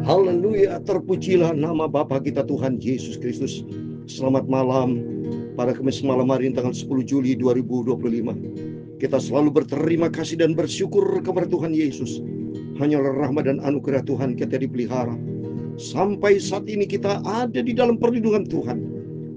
Haleluya, terpujilah nama Bapa kita Tuhan Yesus Kristus. Selamat malam pada Kamis malam hari ini tanggal 10 Juli 2025. Kita selalu berterima kasih dan bersyukur kepada Tuhan Yesus. Hanyalah rahmat dan anugerah Tuhan kita dipelihara. Sampai saat ini kita ada di dalam perlindungan Tuhan,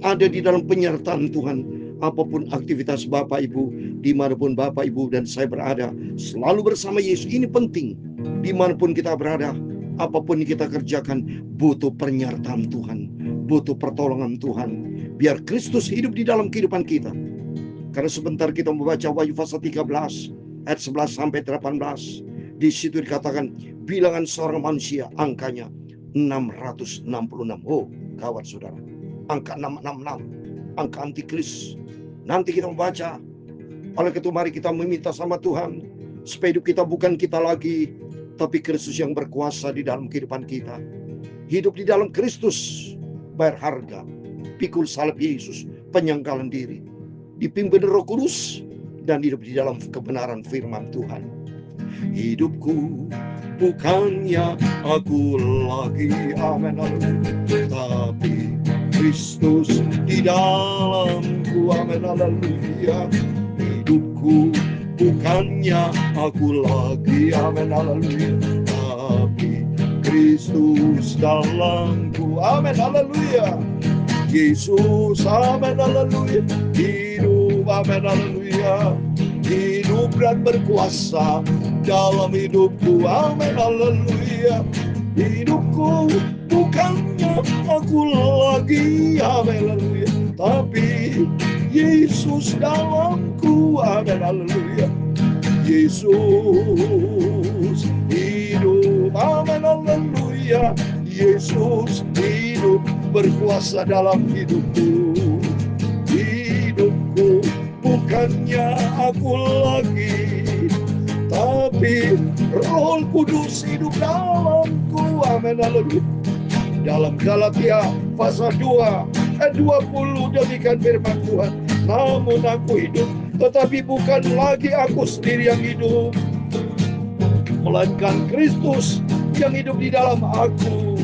ada di dalam penyertaan Tuhan. Apapun aktivitas Bapak Ibu, dimanapun Bapak Ibu dan saya berada, selalu bersama Yesus. Ini penting, dimanapun kita berada. Apapun yang kita kerjakan, butuh penyertaan Tuhan, butuh pertolongan Tuhan. Biar Kristus hidup di dalam kehidupan kita. Karena sebentar kita membaca Wahyu pasal 13 ayat 11 sampai 18. Di situ dikatakan bilangan seorang manusia angkanya 666. Oh, gawat saudara. Angka 666, angka antikris. Nanti kita membaca. Oleh itu mari kita meminta sama Tuhan supaya hidup kita bukan kita lagi, tapi Kristus yang berkuasa di dalam kehidupan kita. Hidup di dalam Kristus, bayar harga, pikul salib Yesus, penyangkalan diri, dipimpin Roh Kudus, dan hidup di dalam kebenaran firman Tuhan. Hidupku bukannya aku lagi, amin, tapi Kristus di dalamku, amin, haleluya. Hidupku bukannya aku lagi, amin, haleluya, tapi Kristus dalamku, amin, haleluya. Yesus, amin, haleluya. Hidup, amin, haleluya. Hidup dan berkuasa dalam hidupku, amin, haleluya. Hidupku bukannya aku lagi, amin, haleluya, tapi Yesus dalamku, amin, haleluya. Yesus hidup, amin, haleluya. Yesus hidup berkuasa dalam hidupku. Hidupku bukannya aku lagi, tapi Roh Kudus hidup dalamku, amin, haleluya. Dalam Galatia pasal 2 ayat 20 demikian firman Tuhan. Namun aku hidup, tetapi bukan lagi aku sendiri yang hidup, melainkan Kristus yang hidup di dalam aku.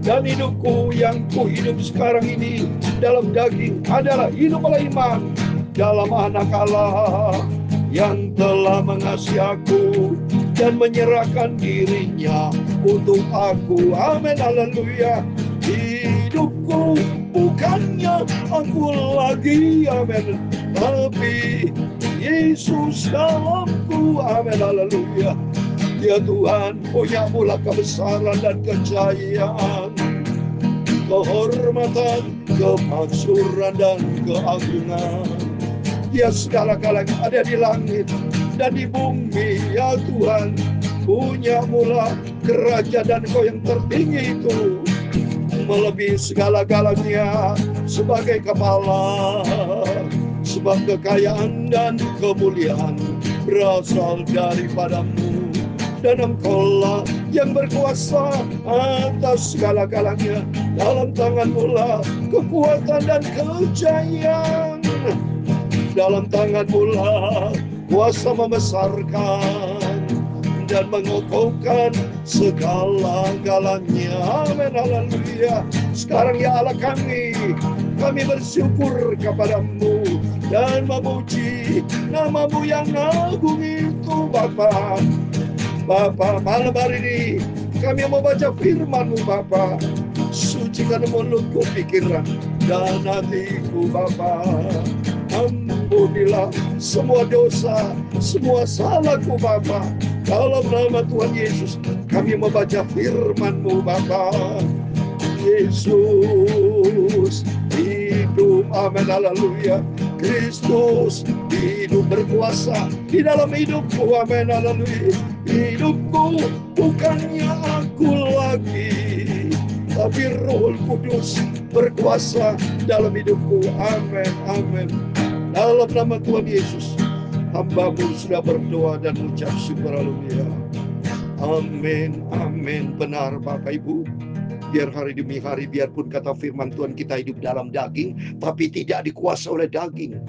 Dan hidupku yang ku hidup sekarang ini dalam daging adalah hidup oleh iman dalam Anak Allah yang telah mengasihi aku dan menyerahkan dirinya untuk aku, amin, haleluya. Hidupku bukannya aku lagi, amin, tapi Yesus dalamku, amin, haleluya. Ya Tuhan, punya-Mulah kebesaran dan kejayaan, kehormatan, kemaksuran dan keagungan. Ya segala-galanya ada di langit dan di bumi, ya Tuhan. Punya-Mulah kerajaan dan Kau yang tertinggi itu, melebihi segala-galanya sebagai kepala. Sebab kekayaan dan kemuliaan berasal daripada-Mu, dan Engkau-lah yang berkuasa atas segala-galanya. Dalam tangan-Mu-lah kekuatan dan kejayaan. Dalam tangan-Mu-lah kuasa membesarkan dan mengokohkan segala-galanya, amin, haleluya. Sekarang ya Allah kami bersyukur kepada-Mu dan memuji nama-Mu yang agung itu, Bapa. Bapa, malam hari ini kami mau baca firman-Mu, Bapa. Sucikan mulutku, pikiran dan hatiku, Bapa. Ampunilah semua dosa, semua salahku, Bapa. Dalam nama Tuhan Yesus kami membaca firman-Mu, Bapa. Yesus hidup, amin, haleluya. Kristus hidup berkuasa di dalam hidupku, amin, haleluya. Hidupku bukannya aku lagi, tapi Roh Kudus berkuasa dalam hidupku, amin, amin. Dalam nama Tuhan Yesus hamba-Mu sudah berdoa dan ucap syukur, haleluya. Amin, amin. Benar Bapak Ibu, biar hari demi hari, biarpun kata firman Tuhan kita hidup dalam daging, tapi tidak dikuasai oleh daging.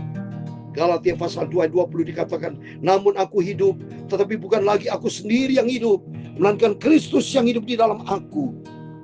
Galatia pasal 2 ayat 20 dikatakan, namun aku hidup, tetapi bukan lagi aku sendiri yang hidup, melainkan Kristus yang hidup di dalam aku.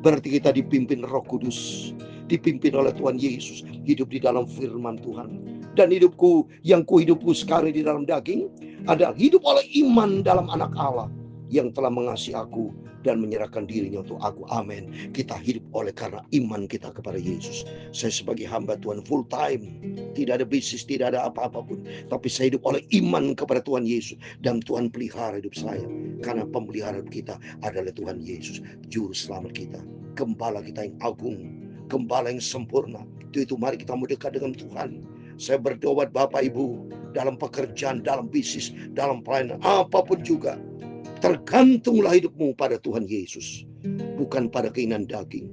Berarti kita dipimpin Roh Kudus, dipimpin oleh Tuhan Yesus, hidup di dalam firman Tuhan. Dan hidupku yang kuhidupku sekarang di dalam daging adalah hidup oleh iman dalam anak Allah yang telah mengasihi aku dan menyerahkan dirinya untuk aku. Amin. Kita hidup oleh karena iman kita kepada Yesus. Saya sebagai hamba Tuhan full time, tidak ada bisnis, tidak ada apa-apa pun, tapi saya hidup oleh iman kepada Tuhan Yesus, dan Tuhan pelihara hidup saya. Karena pemelihara kita adalah Tuhan Yesus, juru selamat kita, gembala kita yang agung, gembala yang sempurna. Itu mari kita mau dekat dengan Tuhan. Saya berdoa Bapak Ibu, dalam pekerjaan, dalam bisnis, dalam pelayanan, apapun juga, tergantunglah hidupmu pada Tuhan Yesus, bukan pada keinginan daging.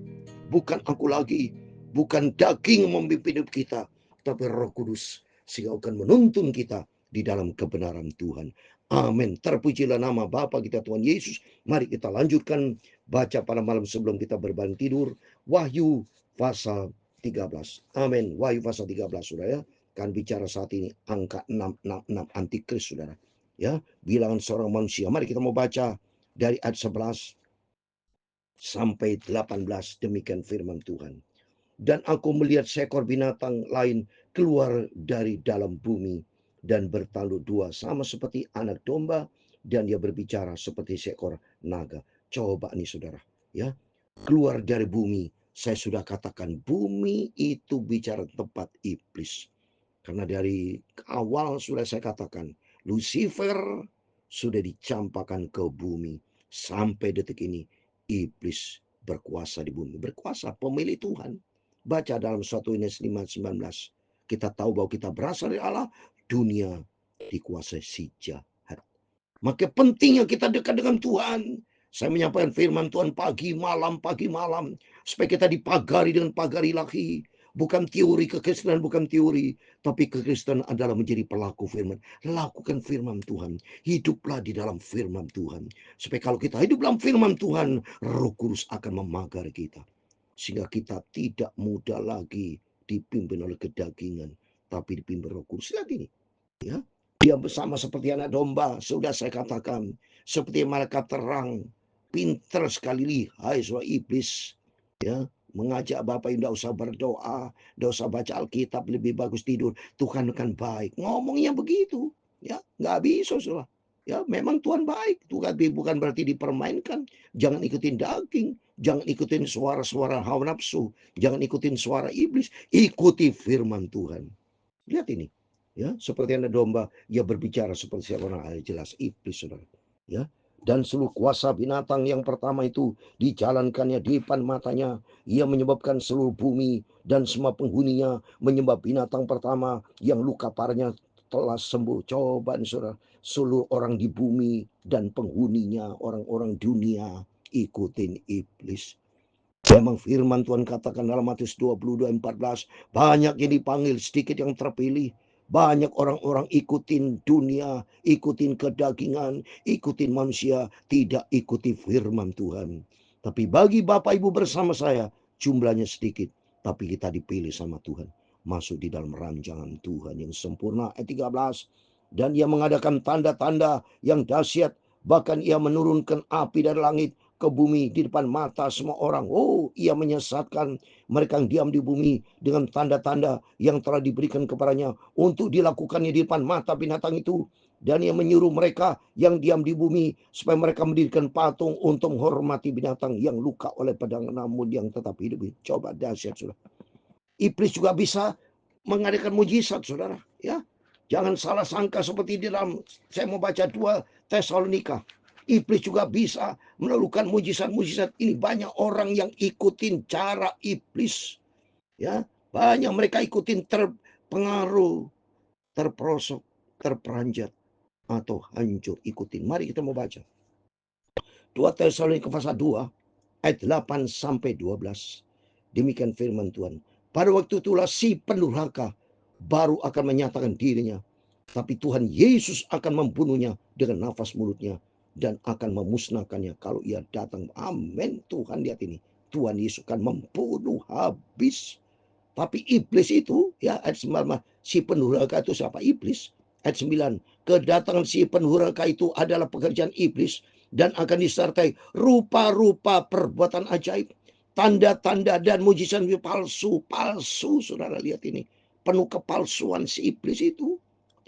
Bukan aku lagi, bukan daging memimpin hidup kita, tapi Roh Kudus, sehingga akan menuntun kita di dalam kebenaran Tuhan. Amin. Terpujilah nama Bapa kita Tuhan Yesus. Mari kita lanjutkan baca pada malam sebelum kita berbaring tidur. Wahyu pasal 13. Amin. Wahyu pasal 13, saudara ya. Kan bicara saat ini angka 666 antikris, saudara. Ya, bilangan seorang manusia. Mari kita mau baca dari ayat 11 sampai 18. Demikian firman Tuhan. Dan aku melihat seekor binatang lain keluar dari dalam bumi dan bertanduk dua sama seperti anak domba, dan dia berbicara seperti seekor naga. Coba nih saudara, ya, keluar dari bumi. Saya sudah katakan bumi itu bicara tempat iblis. Karena dari awal sudah saya katakan, Lucifer sudah dicampakkan ke bumi. Sampai detik ini, iblis berkuasa di bumi. Berkuasa, pemilik Tuhan. Baca dalam 1 Yohanes 5:19. Kita tahu bahwa kita berasal dari Allah, dunia dikuasai si jahat. Maka pentingnya kita dekat dengan Tuhan. Saya menyampaikan firman Tuhan pagi malam, supaya kita dipagari dengan pagar ilahi. Bukan teori kekristenan, bukan teori, tapi kekristenan adalah menjadi pelaku firman. Lakukan firman Tuhan, hiduplah di dalam firman Tuhan. Supaya kalau kita hidup dalam firman Tuhan, Roh Kudus akan memagari kita. Sehingga kita tidak mudah lagi dipimpin oleh kedagingan, tapi dipimpin Roh Kudus. Lihat ini, ya. Dia bersama seperti anak domba, sudah saya katakan, seperti malaikat terang, pintar sekali lihai soal iblis, ya. Mengajak Bapak tidak usah berdoa, tidak usah baca Alkitab, lebih bagus tidur. Tuhan akan baik. Ngomongnya begitu, ya, nggak bisa salah. Ya, memang Tuhan baik. Tuhan bukan berarti dipermainkan. Jangan ikutin daging, jangan ikutin suara-suara hawa nafsu, jangan ikutin suara iblis. Ikuti firman Tuhan. Lihat ini, ya, seperti anak domba, ia berbicara seperti seorang ayat jelas iblis, saudara. Ya, dan seluruh kuasa binatang yang pertama itu dijalankannya di depan matanya. Ia menyebabkan seluruh bumi dan semua penghuninya menyembah binatang pertama yang luka parahnya telah sembuh. Coba saudara, seluruh orang di bumi dan penghuninya, orang-orang dunia ikutin iblis. Memang firman Tuhan katakan dalam Matius 22:14, banyak yang dipanggil, sedikit yang terpilih. Banyak orang-orang ikutin dunia, ikutin kedagingan, ikutin manusia, tidak ikuti firman Tuhan. Tapi bagi Bapak Ibu bersama saya, jumlahnya sedikit, tapi kita dipilih sama Tuhan. Masuk di dalam rancangan Tuhan yang sempurna. Ayat 13. Dan ia mengadakan tanda-tanda yang dahsyat, bahkan ia menurunkan api dari langit ke bumi di depan mata semua orang. Oh, ia menyesatkan mereka yang diam di bumi dengan tanda-tanda yang telah diberikan kepadanya untuk dilakukannya di depan mata binatang itu. Dan ia menyuruh mereka yang diam di bumi supaya mereka mendirikan patung untuk menghormati binatang yang luka oleh pedang namun yang tetap hidup. Coba dahsyat, saudara. Iblis juga bisa mengadakan mujizat, saudara. Ya, jangan salah sangka seperti di dalam, saya mau baca 2 Tesalonika. Iblis juga bisa melakukan mujizat-mujizat ini. Banyak orang yang ikutin cara iblis. Ya, banyak mereka ikutin, terpengaruh, terperosok, terperanjat, atau hancur ikutin. Mari kita mau baca 2 Tesalonika pasal 2 ayat 8 sampai 12. Demikian firman Tuhan. Pada waktu itulah si pendurhaka baru akan menyatakan dirinya, tapi Tuhan Yesus akan membunuhnya dengan nafas mulutnya dan akan memusnahkannya kalau ia datang. Amin. Tuhan, lihat ini. Tuhan Yesus akan membunuh habis. Tapi iblis itu, ya, ayat 9, si pendurhaka itu siapa? Iblis. Ayat 9, kedatangan si pendurhaka itu adalah pekerjaan iblis dan akan disertai rupa-rupa perbuatan ajaib, tanda-tanda dan mujizat palsu. Saudara lihat ini, penuh kepalsuan si iblis itu.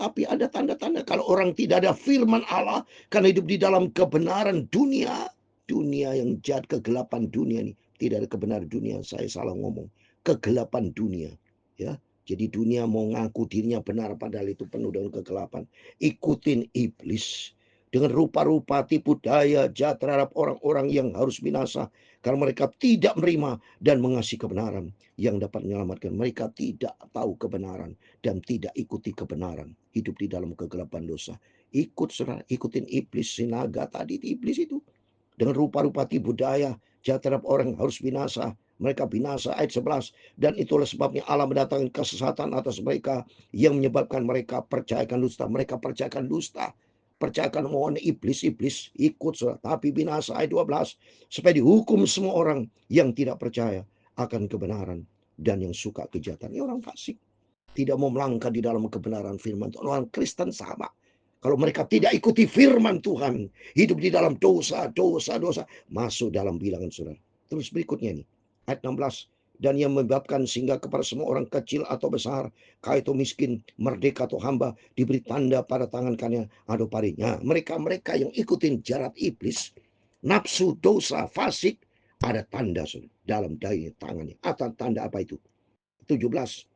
Tapi ada tanda-tanda. Kalau orang tidak ada firman Allah, karena hidup di dalam kebenaran dunia yang jahat, kegelapan dunia ini. Tidak ada kebenaran dunia, saya salah ngomong. Kegelapan dunia, ya. Jadi dunia mau ngaku dirinya benar, padahal itu penuh dengan kegelapan. Ikutin iblis dengan rupa-rupa tipu daya jahat terhadap orang-orang yang harus binasa, karena mereka tidak menerima dan mengasihi kebenaran yang dapat menyelamatkan. Mereka tidak tahu kebenaran dan tidak ikuti kebenaran. Hidup di dalam kegelapan dosa. Ikutin iblis, sinaga tadi, iblis itu. Dengan rupa-rupa tipu daya jahat terhadap orang yang harus binasa. Mereka binasa, ayat 11. Dan itulah sebabnya Allah mendatangkan kesesatan atas mereka, yang menyebabkan mereka percayakan dusta. Mereka percayakan dusta. Percayakan mohon iblis ikut, tapi binasa, ayat 12. Supaya dihukum semua orang yang tidak percaya akan kebenaran dan yang suka kejahatan. Ini orang fasik, tidak mau melangkah di dalam kebenaran firman Tuhan. Orang Kristen sama. Kalau mereka tidak ikuti firman Tuhan, hidup di dalam dosa, masuk dalam bilangan saudara. Terus berikutnya nih, ayat 16. Dan yang menyebabkan sehingga kepada semua orang kecil atau besar, kaya atau miskin, merdeka atau hamba, diberi tanda pada tangan kanannya atau parinya. Mereka yang ikutin jarat iblis, nafsu dosa, fasik, ada tanda saudara, dalam daya tangannya. Atau tanda apa itu? 17.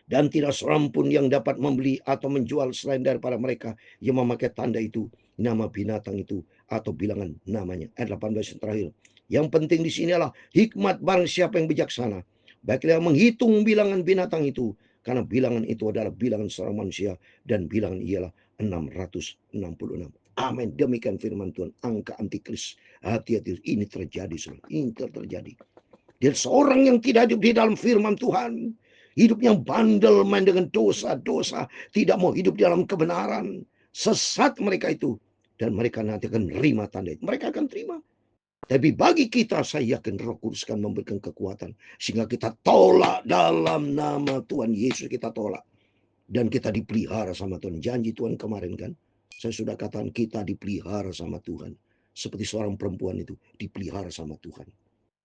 Dan tidak seorang pun yang dapat membeli atau menjual selain daripada mereka yang memakai tanda itu, nama binatang itu, atau bilangan namanya. Ayat 18 yang terakhir. Yang penting di sini adalah hikmat barang siapa yang bijaksana. Baiklah menghitung bilangan binatang itu, karena bilangan itu adalah bilangan seorang manusia, dan bilangan ialah 666. Amin. Demikian firman Tuhan. Angka antikris. Hati-hati, ini terjadi. Ini terjadi. Dia seorang yang tidak hidup di dalam firman Tuhan, hidupnya bandel, main dengan dosa, tidak mau hidup di dalam kebenaran. Sesat mereka itu. Dan mereka nanti akan terima tanda itu. Mereka akan terima. Tapi bagi kita, saya yakin Roh Kudus akan memberikan kekuatan. Sehingga kita tolak dalam nama Tuhan Yesus, kita tolak. Dan kita dipelihara sama Tuhan. Janji Tuhan kemarin kan, saya sudah katakan kita dipelihara sama Tuhan. Seperti seorang perempuan itu dipelihara sama Tuhan.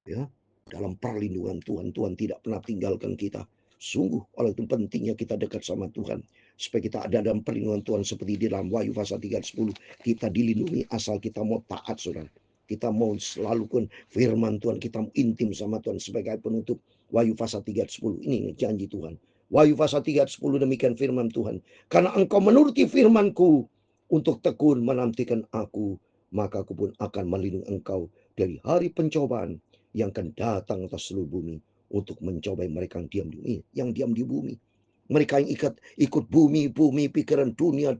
Ya, dalam perlindungan Tuhan. Tuhan tidak pernah tinggalkan kita. Sungguh, oleh itu pentingnya kita dekat sama Tuhan. Supaya kita ada dalam perlindungan Tuhan. Seperti di dalam Wahyu pasal 3:10. Kita dilindungi asal kita mau taat, saudara. Kita mau selalu kan firman Tuhan. Kita mau intim sama Tuhan. Sebagai penutup, Wahyu pasal 3:10. Ini janji Tuhan. Wahyu pasal 3:10 demikian firman Tuhan. Karena engkau menuruti firman-Ku untuk tekun menantikan aku, maka aku pun akan melindungi engkau dari hari pencobaan yang akan datang atas seluruh bumi, untuk mencobai mereka yang diam di bumi. Mereka yang ikut bumi, pikiran dunia,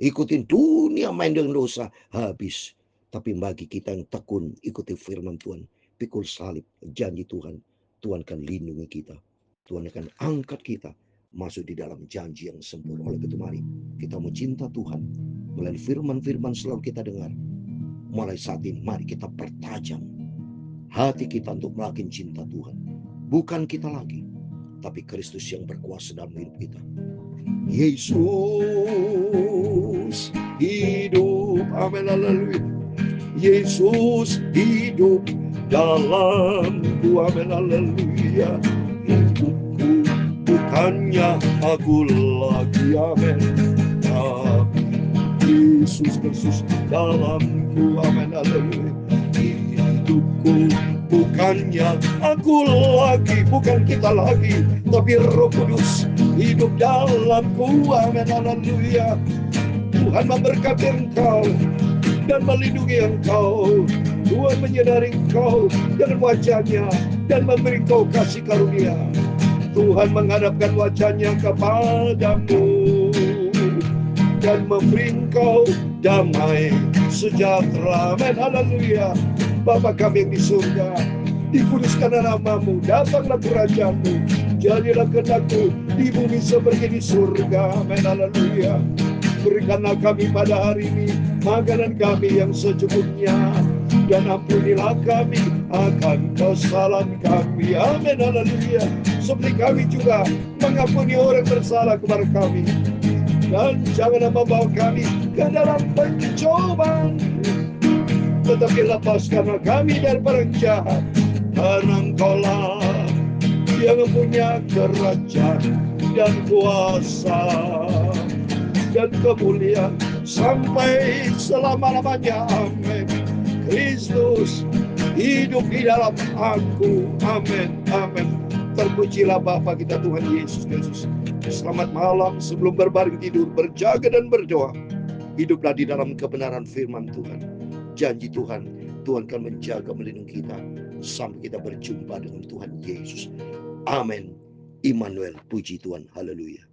ikutin dunia, main dengan dosa, habis. Tapi bagi kita yang tekun, ikuti firman Tuhan, pikul salib, janji Tuhan, Tuhan akan lindungi kita. Tuhan akan angkat kita masuk di dalam janji yang sempurna. Oleh itu mari kita mau cinta Tuhan melalui firman-firman selalu kita dengar. Mulai saat ini mari kita pertajam hati kita untuk makin cinta Tuhan. Bukan kita lagi, tapi Kristus yang berkuasa dalam hidup kita. Yesus hidup, amin, haleluya. Yesus hidup dalamku, amin, haleluya. Hidupku bukannya aku lagi, amin, tapi Yesus Kristus dalamku, amin, haleluya. Hidupku bukannya aku lagi, bukan kita lagi, tapi Roh Kudus hidup dalamku, amin, haleluya. Tuhan memberkati engkau dan melindungi engkau. Tuhan menyadari engkau dengan wajahnya dan memberi engkau kasih karunia. Tuhan menghadapkan wajahnya kepadamu dan memberi engkau damai sejahtera, amin, haleluya. Bapa kami yang di surga, dikuduskanlah namamu, datanglah kerajaanmu, jadilah kehendak-Mu di bumi seperti di surga, amin, haleluya. Berikanlah kami pada hari ini makanan kami yang secukupnya, dan ampunilah kami akan kesalahan kami, amin, haleluya. Seperti kami juga mengampuni orang bersalah kepada kami, dan jangan membawa kami ke dalam pencobaan, tetapi lepaskanlah kami dari perang jahat, karena Engkaulah yang punya kerajaan dan kuasa dan kemuliaan sampai selama-lamanya. Amin. Kristus hidup di dalam aku. Amin. Amin. Terpujilah Bapa kita Tuhan Yesus Kristus. Selamat malam. Sebelum berbaring tidur, berjaga dan berdoa. Hiduplah di dalam kebenaran firman Tuhan. Janji Tuhan, Tuhan akan menjaga, melindungi kita sampai kita berjumpa dengan Tuhan Yesus. Amin. Immanuel, puji Tuhan. Haleluya.